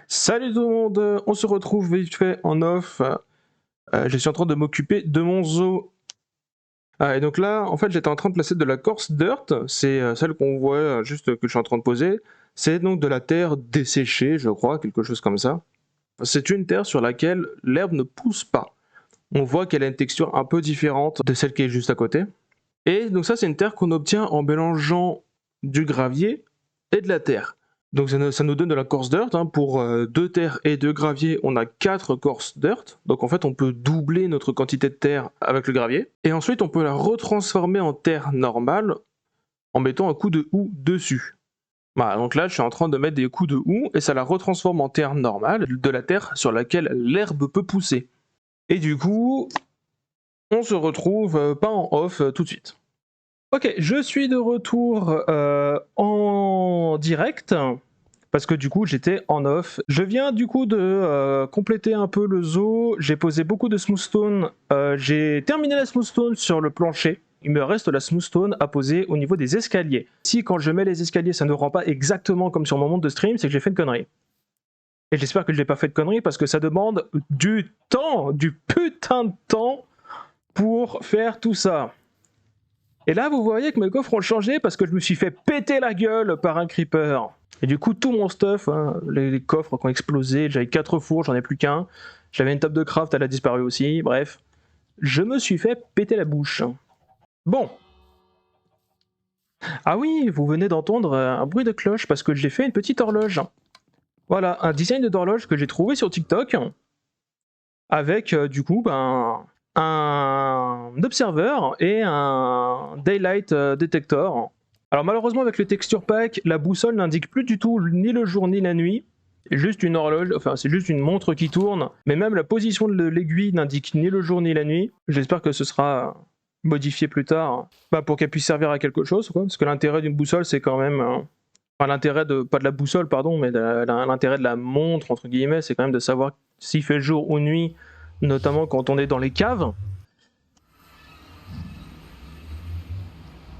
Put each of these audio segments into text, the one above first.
Salut tout le monde, on se retrouve vite fait en off. Je suis en train de m'occuper de mon zoo. Et donc là, en fait, j'étais en train de placer de la coarse dirt, c'est celle qu'on voit juste que je suis en train de poser. C'est donc de la terre desséchée, je crois, quelque chose comme ça. C'est une terre sur laquelle l'herbe ne pousse pas. On voit qu'elle a une texture un peu différente de celle qui est juste à côté. Et donc ça, c'est une terre qu'on obtient en mélangeant du gravier et de la terre. Donc ça nous donne de la coarse dirt. Pour 2 terres et 2 graviers, on a 4 coarse dirt. Donc en fait, on peut doubler notre quantité de terre avec le gravier. Et ensuite, on peut la retransformer en terre normale en mettant un coup de houe dessus. Voilà, donc là, je suis en train de mettre des coups de houe et ça la retransforme en terre normale, de la terre sur laquelle l'herbe peut pousser. Et du coup, on se retrouve pas en off tout de suite. Ok, je suis de retour en direct parce que du coup j'étais en off. Je viens du coup de compléter un peu le zoo. J'ai posé beaucoup de smooth stone. J'ai terminé la smooth stone sur le plancher. Il me reste la smooth stone à poser au niveau des escaliers. Si quand je mets les escaliers ça ne rend pas exactement comme sur mon monde de stream, c'est que j'ai fait une connerie. Et j'espère que je n'ai pas fait de connerie parce que ça demande du temps, du putain de temps pour faire tout ça. Et là, vous voyez que mes coffres ont changé parce que je me suis fait péter la gueule par un creeper. Et du coup, tout mon stuff, les coffres qui ont explosé, j'avais 4 fours, j'en ai plus qu'un. J'avais une table de craft, elle a disparu aussi, bref. Je me suis fait péter la bouche. Bon. Ah oui, vous venez d'entendre un bruit de cloche parce que j'ai fait une petite horloge. Voilà, un design d'horloge que j'ai trouvé sur TikTok. Avec, du coup, un observeur et un daylight detector. Alors malheureusement avec le texture pack, la boussole n'indique plus du tout ni le jour ni la nuit. C'est juste une horloge, enfin c'est juste une montre qui tourne, mais même la position de l'aiguille n'indique ni le jour ni la nuit. J'espère que ce sera modifié plus tard, pour qu'elle puisse servir à quelque chose, quoi. Parce que l'intérêt d'une boussole c'est quand même... Enfin, l'intérêt de, pas de la boussole, pardon, mais l'intérêt de la montre, entre guillemets, c'est quand même de savoir s'il fait jour ou nuit, notamment quand on est dans les caves.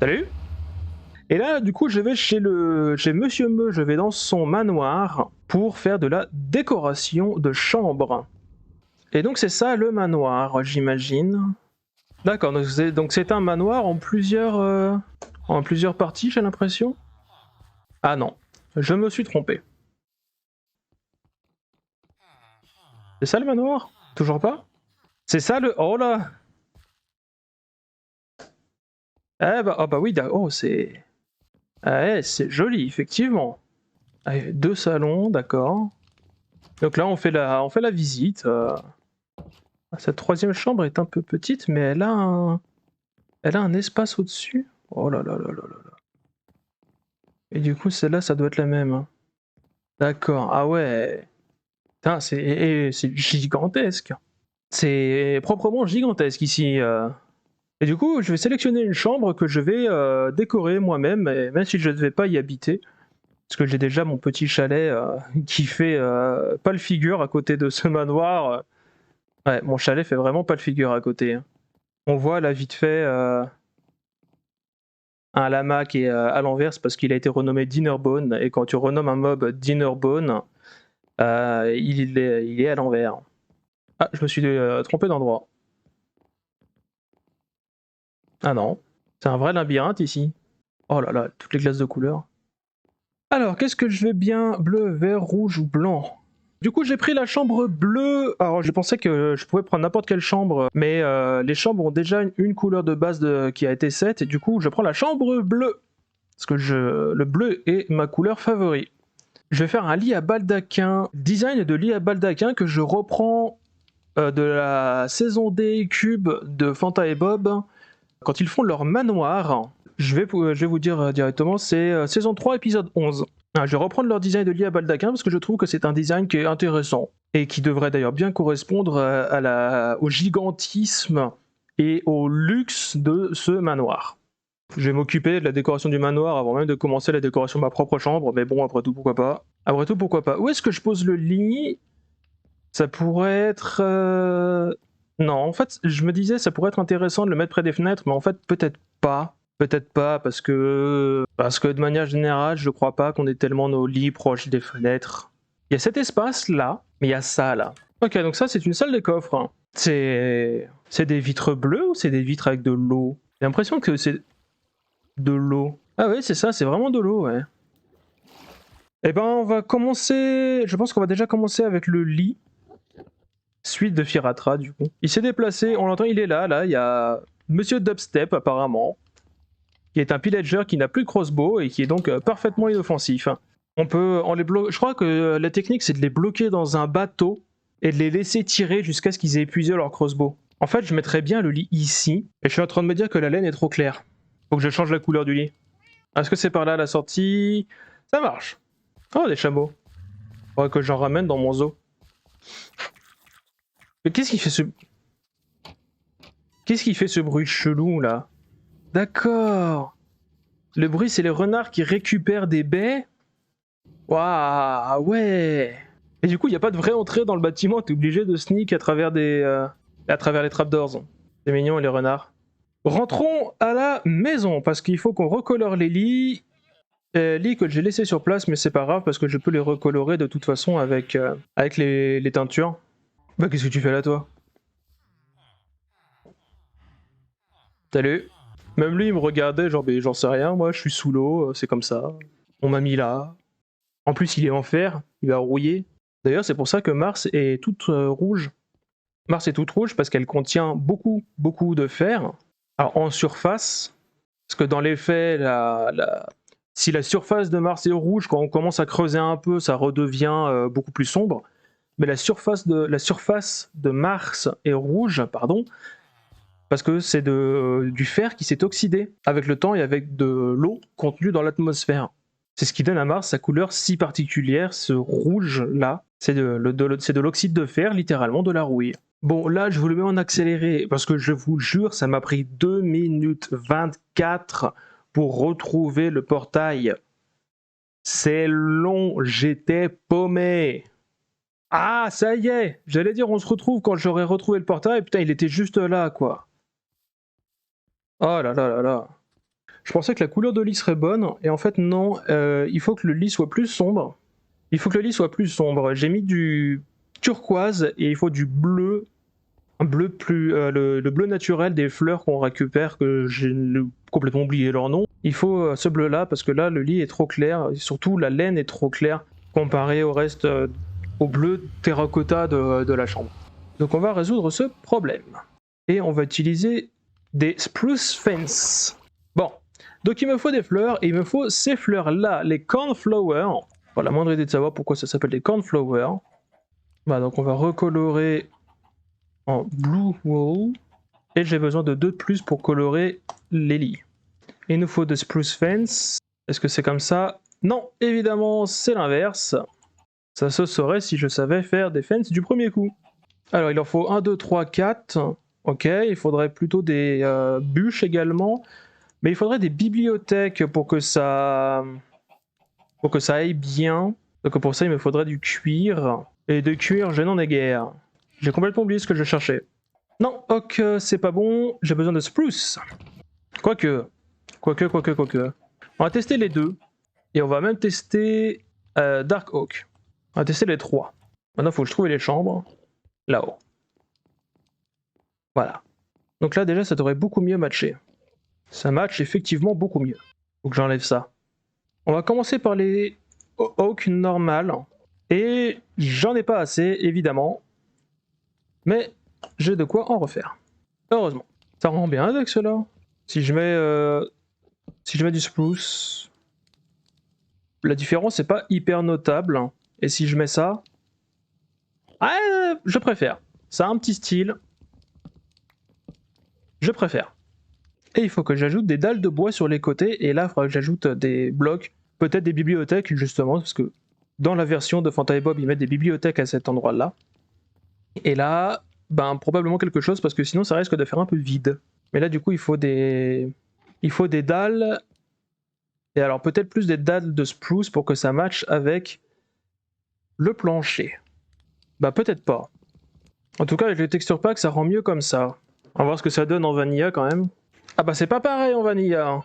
Salut. Et là, du coup, je vais chez Monsieur Meux, je vais dans son manoir pour faire de la décoration de chambre. Et donc c'est ça le manoir, j'imagine. D'accord, donc c'est un manoir en plusieurs parties, j'ai l'impression. Ah non, je me suis trompé. C'est ça le manoir? Toujours pas? C'est ça le... Oh là! Oh bah oui, oh c'est... ouais, c'est joli, effectivement. Allez, 2 salons, d'accord. Donc là, on fait la visite. Cette 3e chambre est un peu petite, mais elle a un espace au-dessus. Oh là là là là là là. Et du coup, celle-là, ça doit être la même. D'accord, ah ouais. Putain, c'est gigantesque. C'est proprement gigantesque ici. Et du coup, je vais sélectionner une chambre que je vais décorer moi-même, même si je ne vais pas y habiter. Parce que j'ai déjà mon petit chalet qui fait pas le figure à côté de ce manoir. Ouais, mon chalet fait vraiment pas le figure à côté. On voit là vite fait un lama qui est à l'envers parce qu'il a été renommé Dinnerbone. Et quand tu renommes un mob Dinnerbone, il est à l'envers. Ah, je me suis trompé d'endroit. Ah non, c'est un vrai labyrinthe ici. Oh là là, toutes les classes de couleurs. Alors, qu'est-ce que je vais bien? Bleu, vert, rouge ou blanc? Du coup, j'ai pris la chambre bleue. Alors, je pensais que je pouvais prendre n'importe quelle chambre, mais les chambres ont déjà une couleur de base qui a été set, et du coup, je prends la chambre bleue. Parce que le bleu est ma couleur favorite. Je vais faire un lit à baldaquin, design de lit à baldaquin que je reprends de la saison des cubes de Fanta et Bob. Quand ils font leur manoir, je vais vous dire directement, c'est saison 3, épisode 11. Je vais reprendre leur design de lit à baldaquin parce que je trouve que c'est un design qui est intéressant et qui devrait d'ailleurs bien correspondre au gigantisme et au luxe de ce manoir. Je vais m'occuper de la décoration du manoir avant même de commencer la décoration de ma propre chambre, mais bon, après tout, pourquoi pas. Après tout, pourquoi pas. Où est-ce que je pose le lit? Ça pourrait être... Non, en fait, je me disais, ça pourrait être intéressant de le mettre près des fenêtres, mais en fait, peut-être pas. Peut-être pas, parce que de manière générale, je crois pas qu'on ait tellement nos lits proches des fenêtres. Il y a cet espace là, mais il y a ça là. Ok, donc ça c'est une salle des coffres. C'est des vitres bleues ou c'est des vitres avec de l'eau? J'ai l'impression que c'est de l'eau. Ah ouais, c'est ça, c'est vraiment de l'eau, ouais. Eh ben, on va commencer... Je pense qu'on va déjà commencer avec le lit. Suite de Firatra, du coup. Il s'est déplacé, on l'entend, il est là, il y a Monsieur Dubstep, apparemment, qui est un pillager qui n'a plus de crossbow et qui est donc parfaitement inoffensif. On peut... Je crois que la technique, c'est de les bloquer dans un bateau et de les laisser tirer jusqu'à ce qu'ils aient épuisé leur crossbow. En fait, je mettrais bien le lit ici, et je suis en train de me dire que la laine est trop claire. Faut que je change la couleur du lit. Est-ce que c'est par là la sortie? Ça marche. Oh, des chameaux. Faudrait que j'en ramène dans mon zoo. Mais qu'est-ce qui fait ce... Qu'est-ce qui fait ce bruit chelou, là? D'accord. Le bruit, c'est les renards qui récupèrent des baies? Waouh, ouais. Et du coup, il n'y a pas de vraie entrée dans le bâtiment, t'es obligé de sneak à travers à travers les trapdoors. C'est mignon, les renards. Rentrons à la maison, parce qu'il faut qu'on recolore les lits. Lits que j'ai laissés sur place, mais c'est pas grave, parce que je peux les recolorer de toute façon avec les teintures. Bah, qu'est-ce que tu fais là, toi? Salut. Même lui, il me regardait, genre, mais j'en sais rien, moi, je suis sous l'eau, c'est comme ça. On m'a mis là. En plus, il est en fer, il va rouiller. D'ailleurs, c'est pour ça que Mars est toute rouge. Mars est toute rouge parce qu'elle contient beaucoup, beaucoup de fer. Alors, en surface, parce que dans les faits, si la surface de Mars est rouge, quand on commence à creuser un peu, ça redevient beaucoup plus sombre. Mais la surface de Mars est rouge, pardon, parce que c'est du fer qui s'est oxydé avec le temps et avec de l'eau contenue dans l'atmosphère. C'est ce qui donne à Mars sa couleur si particulière, ce rouge-là. C'est de l'oxyde de fer, littéralement de la rouille. Bon, là, je vous le mets en accéléré, parce que je vous jure, ça m'a pris 2 minutes 24 pour retrouver le portail. C'est long, j'étais paumé. Ah, ça y est! J'allais dire, on se retrouve quand j'aurai retrouvé le portail, putain, il était juste là, quoi. Oh là là là là. Je pensais que la couleur de lit serait bonne, et en fait non, il faut que le lit soit plus sombre. Il faut que le lit soit plus sombre. J'ai mis du turquoise, et il faut du bleu, un bleu plus, le bleu naturel des fleurs qu'on récupère, que j'ai complètement oublié leur nom. Il faut ce bleu-là, parce que là, le lit est trop clair, et surtout la laine est trop claire, comparé au reste, au bleu terracotta de la chambre. Donc on va résoudre ce problème. Et on va utiliser des spruce fence. Bon, donc il me faut des fleurs, et il me faut ces fleurs-là, les cornflowers. Pas la moindre idée de savoir pourquoi ça s'appelle des cornflowers. Bah, donc on va recolorer en blue wool. Et j'ai besoin de 2 de plus pour colorer les lits. Il nous faut de spruce fence. Est-ce que c'est comme ça? Non, évidemment, c'est l'inverse. Ça se saurait si je savais faire des fences du premier coup. Alors, il en faut 1, 2, 3, 4. Ok, il faudrait plutôt des bûches également. Mais il faudrait des bibliothèques pour que ça aille bien. Donc pour ça, il me faudrait du cuir. Et de cuir, je n'en ai guère. J'ai complètement oublié ce que je cherchais. Non, ok, c'est pas bon. J'ai besoin de spruce. Quoique. On va tester les deux. Et on va même tester Dark Oak. On va tester les 3. Maintenant, il faut que je trouve les chambres. Là-haut. Voilà. Donc là, déjà, ça devrait beaucoup mieux matcher. Ça match effectivement beaucoup mieux. Faut que j'enlève ça. On va commencer par les Oak normales. Et j'en ai pas assez, évidemment. Mais j'ai de quoi en refaire. Heureusement. Ça rend bien avec cela. Si je mets du spruce, la différence n'est pas hyper notable. Et si je mets ça, je préfère. Ça a un petit style. Je préfère. Et il faut que j'ajoute des dalles de bois sur les côtés. Et là, il faudra que j'ajoute des blocs, peut-être des bibliothèques, justement, parce que dans la version de Fanta et Bob, ils mettent des bibliothèques à cet endroit-là. Et là, probablement quelque chose, parce que sinon, ça risque de faire un peu vide. Mais là, du coup, il faut des dalles. Et alors, peut-être plus des dalles de spruce pour que ça matche avec le plancher. Bah, peut-être pas. En tout cas, avec le texture pack, ça rend mieux comme ça. On va voir ce que ça donne en vanilla quand même. Ah bah, c'est pas pareil en vanilla.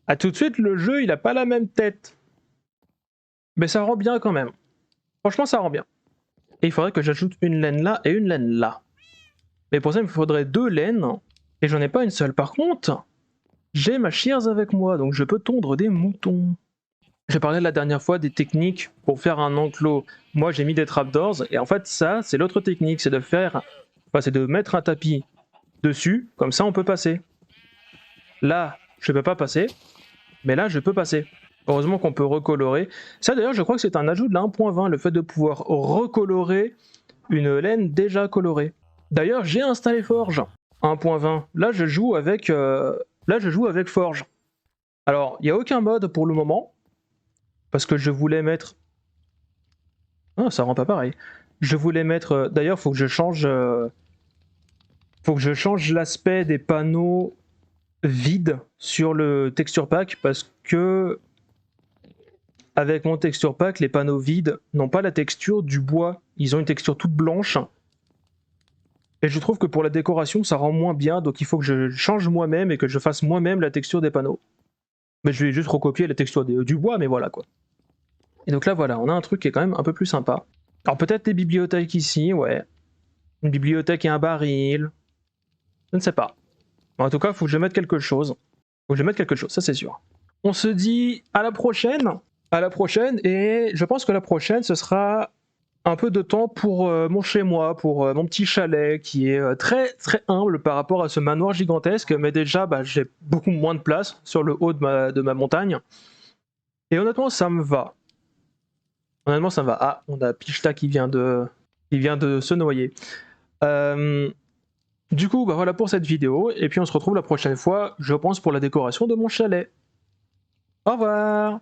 Ah, tout de suite, le jeu, il a pas la même tête. Mais ça rend bien quand même. Franchement, ça rend bien. Et il faudrait que j'ajoute une laine là et une laine là. Mais pour ça, il me faudrait 2 laines, et j'en ai pas une seule. Par contre, j'ai ma shears avec moi, donc je peux tondre des moutons. J'ai parlé la dernière fois des techniques pour faire un enclos. Moi, j'ai mis des trapdoors, et en fait, ça, c'est l'autre technique, c'est de faire... Enfin, c'est de mettre un tapis dessus, comme ça, on peut passer. Là, je peux pas passer, mais là, je peux passer. Heureusement qu'on peut recolorer. Ça, d'ailleurs, je crois que c'est un ajout de la 1.20, le fait de pouvoir recolorer une laine déjà colorée. D'ailleurs, j'ai installé Forge 1.20. Là, je joue avec Forge. Alors, il n'y a aucun mode pour le moment, parce que je voulais mettre... Ah, ça rend pas pareil. Je voulais mettre... D'ailleurs, faut que je change l'aspect des panneaux vides sur le texture pack, parce que avec mon texture pack, les panneaux vides n'ont pas la texture du bois. Ils ont une texture toute blanche. Et je trouve que pour la décoration, ça rend moins bien, donc il faut que je change moi-même et que je fasse moi-même la texture des panneaux. Mais je vais juste recopier la texture du bois, mais voilà quoi. Et donc là, voilà, on a un truc qui est quand même un peu plus sympa. Alors peut-être des bibliothèques ici, ouais. Une bibliothèque et un baril. Je ne sais pas. Mais en tout cas, il faut que je mette quelque chose. Faut que je mette quelque chose, ça c'est sûr. On se dit à la prochaine. À la prochaine, et je pense que la prochaine, ce sera un peu de temps pour mon chez-moi, pour mon petit chalet qui est très très humble par rapport à ce manoir gigantesque, mais déjà j'ai beaucoup moins de place sur le haut de ma montagne. Et honnêtement, ça me va. Honnêtement, ça me va. Ah, on a Pichta qui vient de se noyer. Du coup, voilà pour cette vidéo, et puis on se retrouve la prochaine fois, je pense, pour la décoration de mon chalet. Au revoir!